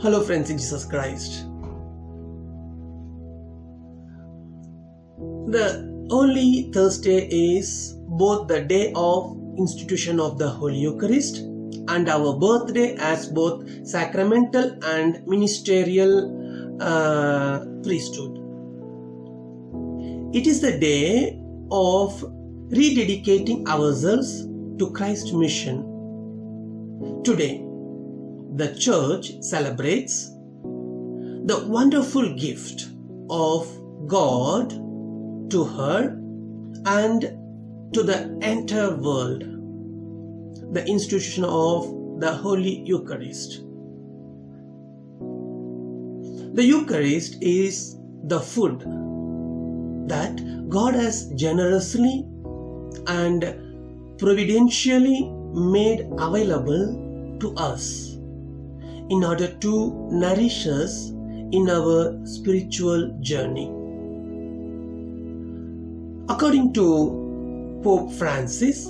Hello friends in Jesus Christ. The Holy Thursday is both the day of institution of the Holy Eucharist and our birthday as both sacramental and ministerial priesthood. It is the day of rededicating ourselves to Christ's mission. Today, the Church celebrates the wonderful gift of God to her and to the entire world, the institution of the Holy Eucharist. The Eucharist is the food that God has generously and providentially made available to us in order to nourish us in our spiritual journey. According to Pope Francis,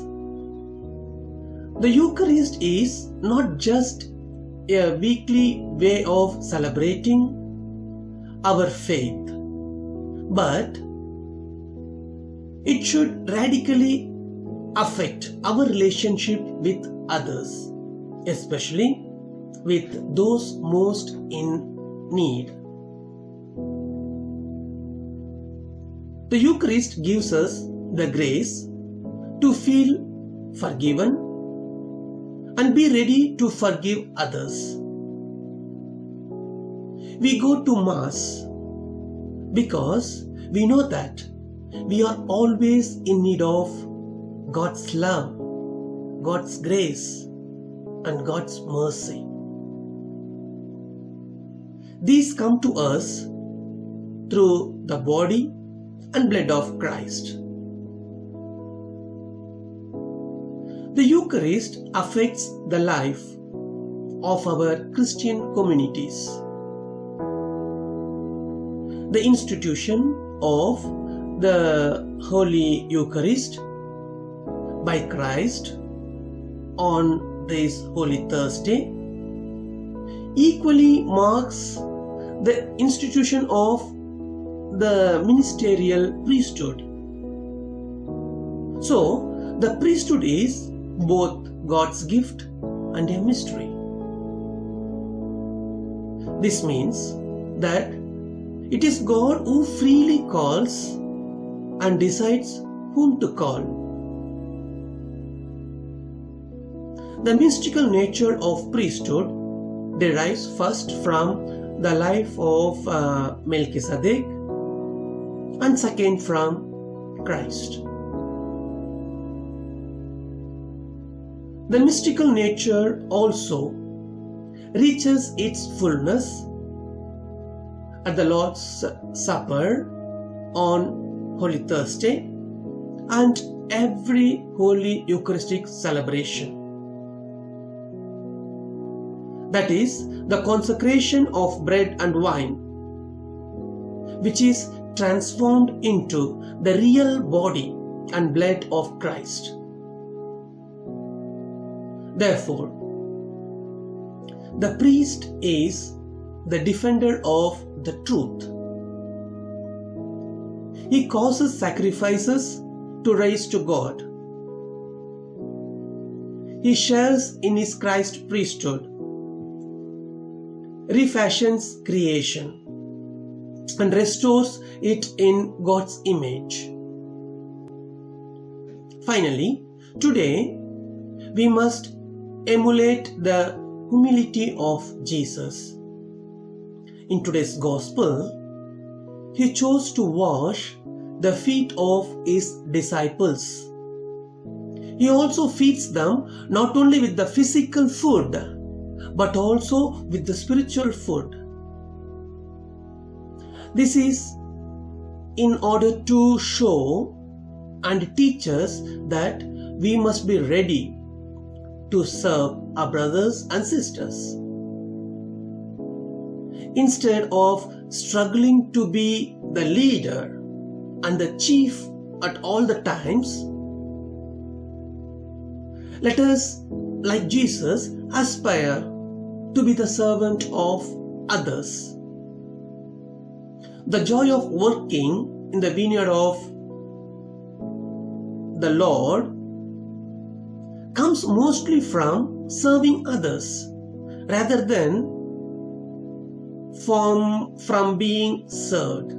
the Eucharist is not just a weekly way of celebrating our faith, but it should radically affect our relationship with others, especially with those most in need. The Eucharist gives us the grace to feel forgiven and be ready to forgive others. We go to Mass because we know that we are always in need of God's love, God's grace, and God's mercy. These come to us through the body and blood of Christ. The Eucharist affects the life of our Christian communities. The institution of the Holy Eucharist by Christ on this Holy Thursday equally marks the institution of the ministerial priesthood. So, the priesthood is both God's gift and a mystery. This means that it is God who freely calls and decides whom to call. The mystical nature of priesthood derives first from the life of Melchizedek and second from Christ. The mystical nature also reaches its fullness at the Lord's Supper on Holy Thursday and every Holy Eucharistic celebration. That is the consecration of bread and wine, which is transformed into the real body and blood of Christ. Therefore, the priest is the defender of the truth. He causes sacrifices to raise to God. He shares in his Christ priesthood, refashions creation, and restores it in God's image. Finally, today we must emulate the humility of Jesus. In today's Gospel, he chose to wash the feet of his disciples. He also feeds them not only with the physical food, but also with the spiritual food. This is in order to show and teach us that we must be ready to serve our brothers and sisters. Instead of struggling to be the leader and the chief at all the times, let us, like Jesus, aspire to be the servant of others. The joy of working in the vineyard of the Lord comes mostly from serving others rather than from being served.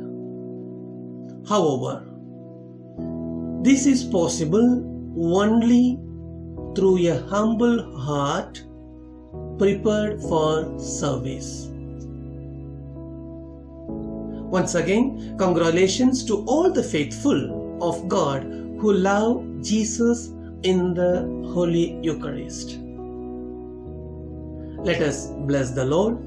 However, this is possible only through a humble heart prepared for service. Once again, congratulations to all the faithful of God who love Jesus in the Holy Eucharist. Let us bless the Lord.